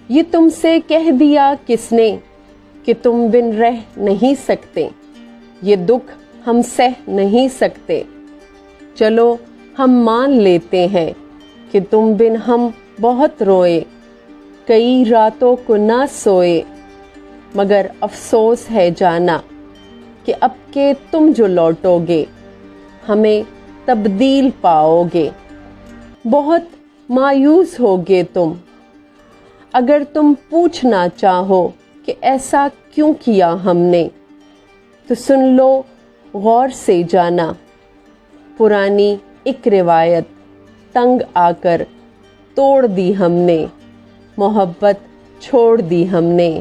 ये तुमसे कह दिया किसने कि तुम बिन रह नहीं सकते, ये दुख हम सह नहीं सकते। चलो हम मान लेते हैं कि तुम बिन हम बहुत रोए, कई रातों को ना सोए, मगर अफसोस है जाना कि अब के तुम जो लौटोगे हमें तब्दील पाओगे। बहुत मायूस होगे तुम अगर तुम पूछना चाहो कि ऐसा क्यों किया हमने, तो सुन लो गौर से जाना, पुरानी एक रिवायत तंग आकर तोड़ दी हमने, मोहब्बत छोड़ दी हमने।